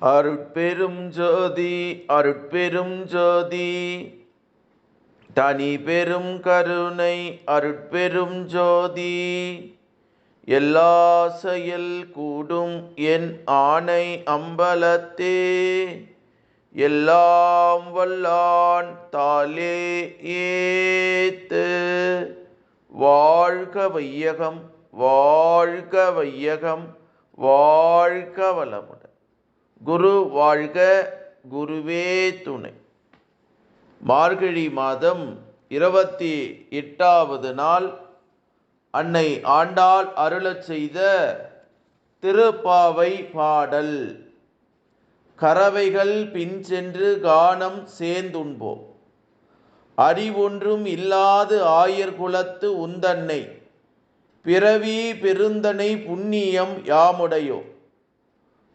அருட்பெரும் ஜோதி அருட்பெரும் ஜோதி தனி பெரும் கருணை அருட்பெரும் ஜோதி எல்லா செயல் கூடும் என் ஆணை அம்பலத்தே எல்லாம் வல்லான் தாலே ஏத்து. வாழ்க வையகம் வாழ்க வையகம் வாழ்க வளமுடன். குரு வாழ்க, குருவே துணை. மார்கழி மாதம் 28வது நாள் அன்னை ஆண்டாள் அருளச் செய்த திருப்பாவை பாடல். கறவைகள் பின் சென்று கானம் சேர்ந்துண்போம். அறிவொன்றும் இல்லாது ஆயர் குலத்து உந்தன்னை பிறவி பெருந்தனை புண்ணியம் யாமுடையோ.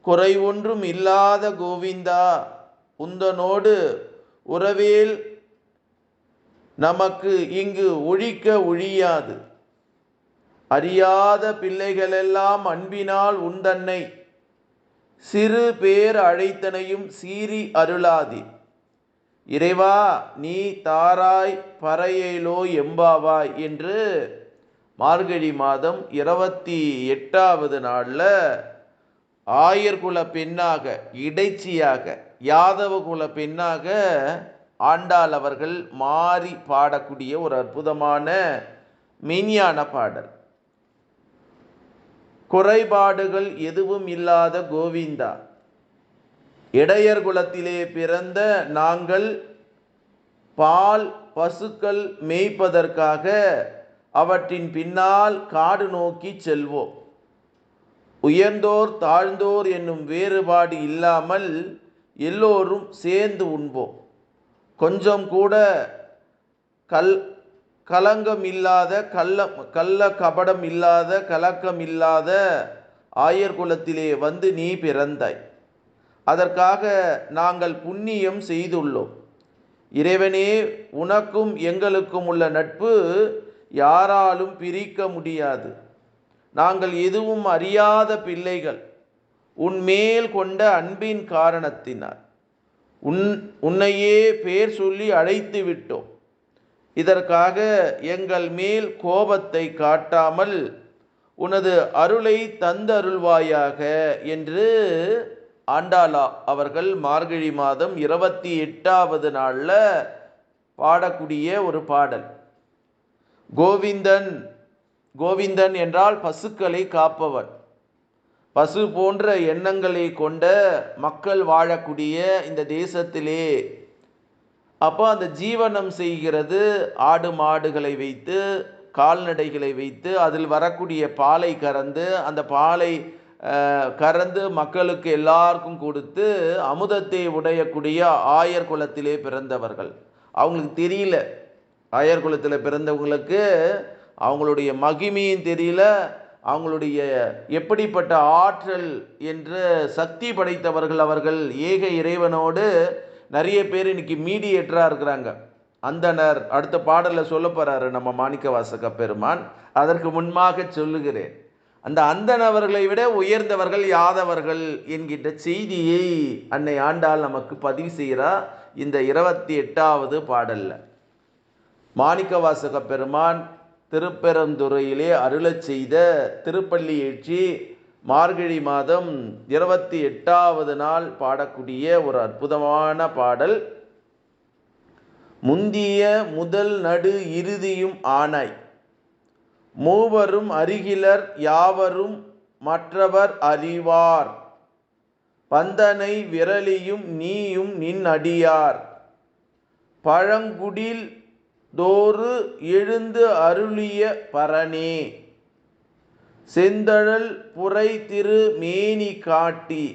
குறை ஒன்றும் இல்லாத கோவிந்தா உந்தனோடு உறவேல் நமக்கு இங்கு ஒழிக்க ஒழியாது. அறியாத பிள்ளைகளெல்லாம் அன்பினால் உந்தன்னை சிறு பேர் அழைத்தனையும் சீறி அருளாதி. இறைவா நீ தாராய் பறையேலோ எம்பாவாய் என்று மார்கழி மாதம் 28வது நாளில் ஆயர் குல பெண்ணாக, இடைச்சியாக, யாதவ குல பெண்ணாக ஆண்டாள் அவர்கள் மாறி பாடக்கூடிய ஒரு அற்புதமான மெய்ஞான பாடல். குறைபாடுகள் எதுவும் இல்லாத கோவிந்தா, இடையர் குலத்திலே பிறந்த நாங்கள் பால் பசுக்கள் மேய்ப்பதற்காக அவற்றின் பின்னால் காடு நோக்கி செல்வோம். உயர்ந்தோர் தாழ்ந்தோர் என்னும் வேறுபாடு இல்லாமல் எல்லோரும் சேர்ந்து உண்போம். கொஞ்சம் கூட கலங்கம் இல்லாத கள்ள கபடம் இல்லாத கலக்கம் இல்லாத ஆயர் குலத்திலே வந்து நீ பிறந்தாய். அதற்காக நாங்கள் புண்ணியம் செய்துள்ளோம். இறைவனே, உனக்கும் எங்களுக்கும் உள்ள நட்பு யாராலும் பிரிக்க முடியாது. நாங்கள் எதுவும் அறியாத பிள்ளைகள். உன்மேல் கொண்ட அன்பின் காரணத்தினால் உன்னையே பேர் சொல்லி அழைத்து விட்டோம். இதற்காக எங்கள் மேல் கோபத்தை காட்டாமல் உனது அருளை தந்தருள்வாயாக என்று ஆண்டாளா அவர்கள் மார்கழி மாதம் 28வது நாளில் பாடக்கூடிய ஒரு பாடல். கோவிந்தன் என்றால் பசுக்களை காப்பவன். பசு போன்ற எண்ணங்களை கொண்ட மக்கள் வாழக்கூடிய இந்த தேசத்திலே அப்போ அந்த ஜீவனம் செய்கிறது ஆடு மாடுகளை வைத்து, கால்நடைகளை வைத்து, அதில் வரக்கூடிய பாலை கறந்து, அந்த பாலை கறந்து மக்களுக்கு எல்லாருக்கும் கொடுத்து அமுதத்தை உடையக்கூடிய ஆயர் குலத்திலே பிறந்தவர்கள். அவங்களுக்கு தெரியல, ஆயர் குலத்தில் பிறந்தவங்களுக்கு அவங்களுடைய மகிமையும் தெரியல, அவங்களுடைய எப்படிப்பட்ட ஆற்றல் என்ற சக்தி படைத்தவர்கள் அவர்கள். ஏக இறைவனோடு நிறைய பேர் இன்னைக்கு மீடியேட்டராக இருக்கிறாங்க. அந்தனர் அடுத்த பாடலில் சொல்ல போகிறாரு நம்ம மாணிக்கவாசக பெருமான். அதற்கு முன்பாக சொல்லுகிறேன், அந்த அந்தனவர்களை விட உயர்ந்தவர்கள் யாதவர்கள் என்கின்ற செய்தியை அன்னை ஆண்டாள் நமக்கு பதிவு செய்கிறார் இந்த 28வது பாடலில். மாணிக்கவாசக பெருமான் திருப்பெருந்துறையிலே அருளச் செய்த திருப்பள்ளி எழுச்சி மார்கழி மாதம் 28வது நாள் பாடக்கூடிய ஒரு அற்புதமான பாடல். முந்திய முதல் நடு இறுதியும் ஆனாய், மூவரும் அருகிலர் யாவரும் மற்றவர் அறிவார், பந்தனை விரலியும் நீயும் நின் அடியார், பழங்குடில் தோறு எழுந்து அருளிய பரனே, செந்தழல் புரை திரு மேனி காட்டி,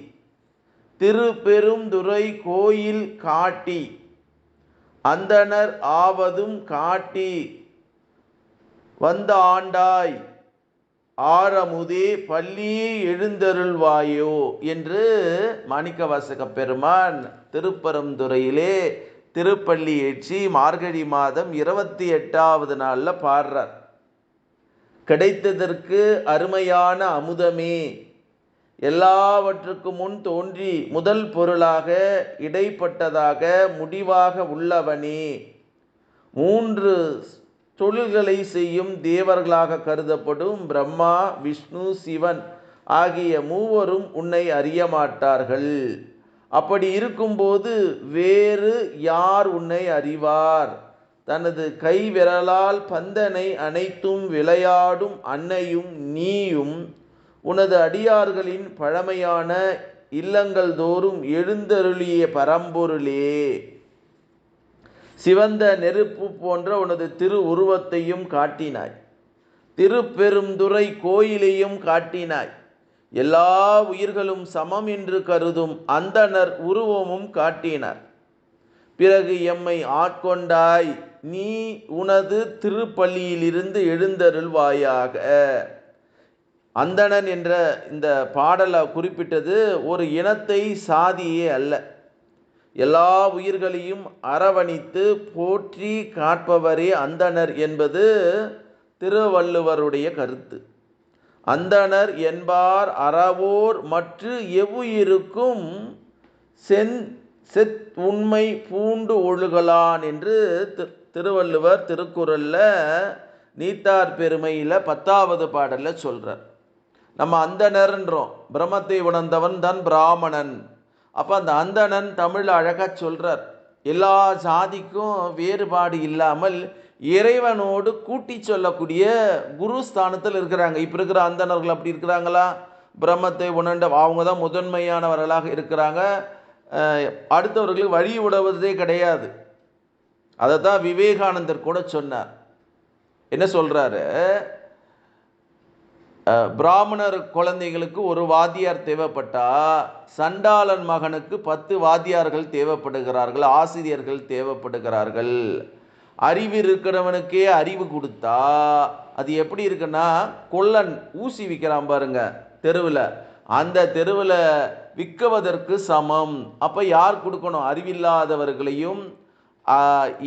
திருப்பெருந்துறை கோயில் காட்டி, அந்தணர் ஆவதும் காட்டி வந்த ஆண்டாய், ஆரமுதே பள்ளியே எழுந்தருள்வாயோ என்று மாணிக்கவாசக பெருமான் திருப்பெருந்துறையிலே திருப்பள்ளி எழுச்சி மார்கழி மாதம் 28வது நாளில் பாடுறார். கிடைத்ததற்கு அருமையான அமுதமே, எல்லாவற்றுக்கு முன் தோன்றி முதல் பொருளாக இடைப்பட்டதாக முடிவாக உள்ளவனே. 3 தொழில்களை செய்யும் தேவர்களாக கருதப்படும் பிரம்மா, விஷ்ணு, சிவன் ஆகிய மூவரும் உன்னை அறிய மாட்டார்கள். அப்படி இருக்கும்போது வேறு யார் உன்னை அறிவார்? தனது கை விரலால் பந்தனை அனைத்தும் விளையாடும் அன்னையும் நீயும் உனது அடியார்களின் பழமையான இல்லங்கள் தோறும் எழுந்தருளிய பரம்பொருளே. சிவந்த நெருப்பு போன்ற உனது திரு உருவத்தையும் காட்டினாய். திருப்பெருந்துறை கோயிலையும் காட்டினாய். எல்லா உயிர்களும் சமம் என்று கருதும் அந்தணர் உருவமும் காட்டினார். பிறகு எம்மை ஆட்கொண்டாய். நீ உனது திருப்பள்ளியிலிருந்து எழுந்தருள்வாயாக. அந்தணன் என்ற இந்த பாடலை குறிப்பிட்டது ஒரு இனத்தை, சாதியே அல்ல. எல்லா உயிர்களையும் அரவணைத்து போற்றி காட்பவரே அந்தணர் என்பது திருவள்ளுவருடைய கருத்து. அந்தணர் என்பார் அறவோர் மற்ற எவ்வுயிருக்கும் செத் உண்மை பூண்டு ஒழுகலான் என்று திருவள்ளுவர் திருக்குறளில் நீத்தார் பெருமையில் 10வது பாடலில் சொல்கிறார். நம்ம அந்தணர்ன்றோம். பிரம்மத்தை உணர்ந்தவன் தான் பிராமணன். அப்போ அந்த அந்தணன் தமிழ் அழகாக சொல்கிறார். எல்லா சாதிக்கும் வேறுபாடு இல்லாமல் இறைவனோடு கூட்டி சொல்லக்கூடிய குரு ஸ்தானத்தில் இருக்கிறாங்க. இப்போ இருக்கிற அந்தணர்கள் அப்படி இருக்கிறாங்களா? பிரம்மத்தை உணர்ந்த அவங்க தான் முதன்மையானவர்களாக இருக்கிறாங்க. அடுத்தவர்களுக்கு வழி விடுவதே கிடையாது. அதை தான் விவேகானந்தர் கூட சொன்னார். என்ன சொல்கிறாரு? பிராமணர் குழந்தைகளுக்கு ஒரு வாத்தியார் தேவைப்பட்டா சண்டாளன் மகனுக்கு 10 வாத்தியார்கள் தேவைப்படுகிறார்கள், ஆசிரியர்கள் தேவைப்படுகிறார்கள். அறிவு இருக்கிறவனுக்கே அறிவு கொடுத்தா அது எப்படி இருக்குன்னா, கொல்லன் ஊசி விற்கிறான் பாருங்க தெருவில், அந்த தெருவில் விற்குவதற்கு சமம். அப்போ யார் கொடுக்கணும்? அறிவில்லாதவர்களையும்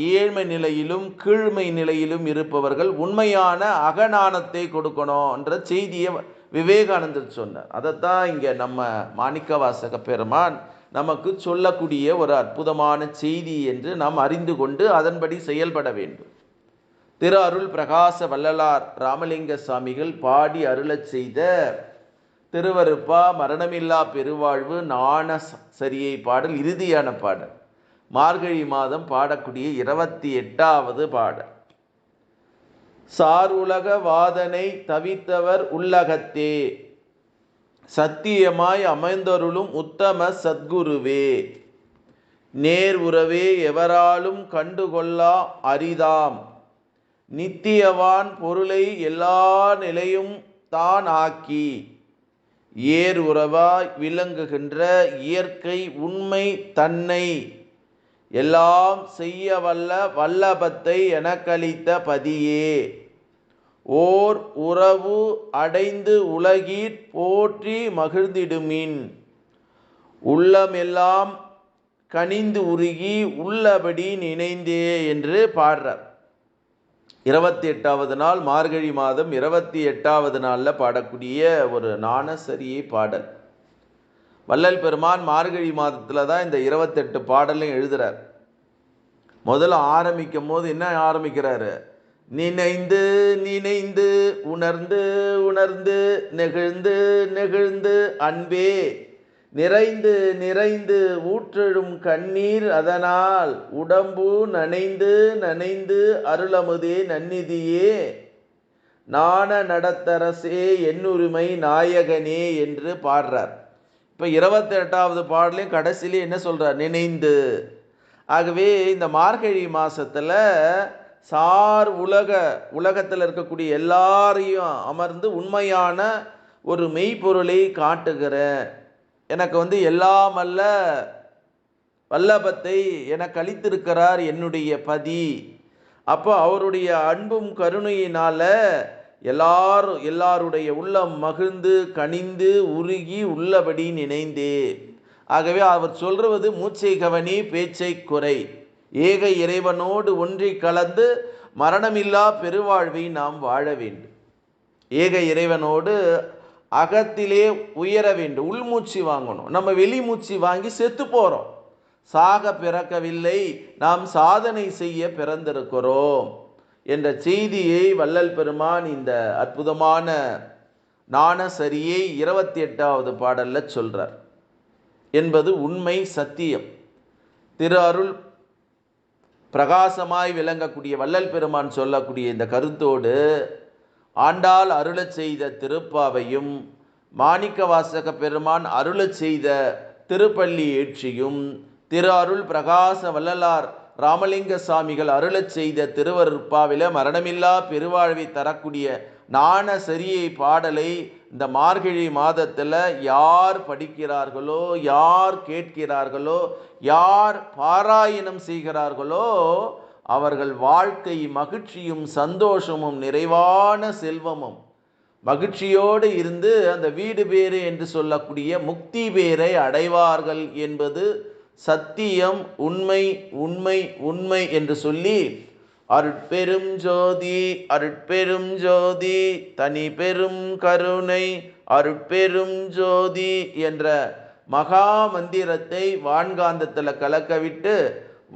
ஏழ்மை நிலையிலும் கீழ்மை நிலையிலும் இருப்பவர்கள் உண்மையான அகநாணத்தை கொடுக்கணும் என்ற செய்தியை விவேகானந்தர் சொன்னார். அதைத்தான் இங்கே நம்ம மாணிக்கவாசக பெருமான் நமக்கு சொல்லக்கூடிய ஒரு அற்புதமான செய்தி என்று நாம் அறிந்து கொண்டு அதன்படி செயல்பட வேண்டும். திரு அருள் பிரகாச வள்ளலார் ராமலிங்க சுவாமிகள் பாடி அருளச் செய்த திருவருப்பா மரணமில்லா பெருவாழ்வு நாண சரியை பாடல் இறுதியான பாடல். மார்கழி மாதம் பாடக்கூடிய 28வது பாடல். சார் உலக வாதனை தவித்தவர் உள்ளகத்தே, சத்தியமாய் அமைந்தருளும் உத்தம சத்குருவே, நேர் உறவே எவராலும் கண்டுகொள்ளா அரிதாம், நித்தியவான் பொருளை எல்லா நிலையும் தான் ஆக்கி, ஏர் உறவாய் விளங்குகின்ற இயற்கை உண்மை தன்னை எல்லாம் செய்ய வல்ல வல்லபத்தை எனக்களித்த பதியே, ஓர் உறவு அடைந்து உலகீர் போற்றி மகிழ்ந்திடுமின், உள்ளமெல்லாம் கனிந்து உருகி உள்ளபடி நினைந்தே என்று பாடுறார். 28வது நாள், மார்கழி மாதம் 28வது நாளில் பாடக்கூடிய ஒரு நாணசரியை பாடல். வள்ளல் பெருமான் மார்கழி மாதத்தில் தான் இந்த 28 பாடலையும் எழுதுகிறார். முதல்ல ஆரம்பிக்கும் போது என்ன ஆரம்பிக்கிறாரு? நினைந்து நினைந்து உணர்ந்து உணர்ந்து நெகிழ்ந்து நெகிழ்ந்து அன்பே நிறைந்து நிறைந்து ஊற்றெழும் கண்ணீர் அதனால் உடம்பு நனைந்து நனைந்து அருளமுதே நன்னிதியே நாண நடத்தரசே என்னுரிமை நாயகனே என்று பாடுறார். இப்போ 28வது பாடலையும் கடைசியிலே என்ன சொல்கிறார்? நினைந்து. ஆகவே இந்த மார்கழி மாதத்தில் சார் உலகத்தில் இருக்கக்கூடிய எல்லாரையும் அமர்ந்து உண்மையான ஒரு மெய்ப்பொருளை காட்டுகிறேன். எனக்கு எல்லாம் அல்ல வல்லபத்தை எனக்கு அளித்திருக்கிறார் என்னுடைய பதி. அப்போ அவருடைய அன்பும் கருணையினால எல்லாருடைய உள்ளம் மகிழ்ந்து கனிந்து உருகி உள்ளபடி நினைந்தே. ஆகவே அவர் சொல்றது மூச்சை கவனி பேச்சை குறை, ஏக இறைவனோடு ஒன்றி கலந்து மரணமில்லா பெருவாழ்வை நாம் வாழ வேண்டும். ஏக இறைவனோடு அகத்திலே உயர வேண்டும். உள்மூச்சு வாங்கணும். நம்ம வெளிமூச்சு வாங்கி செத்து போகிறோம். சாக பிறக்கவில்லை, நாம் சாதனை செய்ய பிறந்திருக்கிறோம் என்ற செய்தியை வள்ளல் பெருமான் இந்த அற்புதமான ஞானசரியை 28வது பாடல்ல சொல்றார் என்பது உண்மை, சத்தியம். திரு அருள் பிரகாசமாய் விளங்கக்கூடிய வள்ளல் பெருமான் சொல்லக்கூடிய இந்த கருத்தோடு ஆண்டாள் அருளச் செய்த திருப்பாவையும் மாணிக்க வாசக பெருமான் அருளச் செய்த திருப்பள்ளி ஏற்றியும் திரு அருள் பிரகாச வள்ளலார் ராமலிங்க சாமிகள் அருளச் செய்த திருவருட்பாவில மரணமில்லா பெருவாழ்வை தரக்கூடிய ஞானசரியை பாடலை இந்த மார்கழி மாதத்தில் யார் படிக்கிறார்களோ, யார் கேட்கிறார்களோ, யார் பாராயணம் செய்கிறார்களோ அவர்கள் வாழ்க்கை மகிழ்ச்சியும் சந்தோஷமும் நிறைவான செல்வமும் மகிழ்ச்சியோடு இருந்து அந்த வீடு பேறு என்று சொல்லக்கூடிய முக்தி பேரை அடைவார்கள் என்பது சத்தியம், உண்மை, உண்மை, உண்மை என்று சொல்லி அருட்பெரும் ஜோதி அருட்பெரும் ஜோதி தனி பெரும் கருணை அருட்பெரும் ஜோதி என்ற மகா மந்திரத்தை வான்காந்தத்தில் கலக்கவிட்டு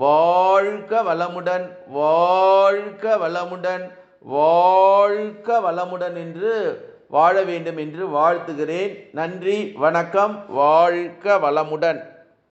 வாழ்க வளமுடன், வாழ்க வளமுடன், வாழ்க வளமுடன் என்று வாழ வேண்டும் என்று வாழ்த்துகிறேன். நன்றி, வணக்கம். வாழ்க வளமுடன்.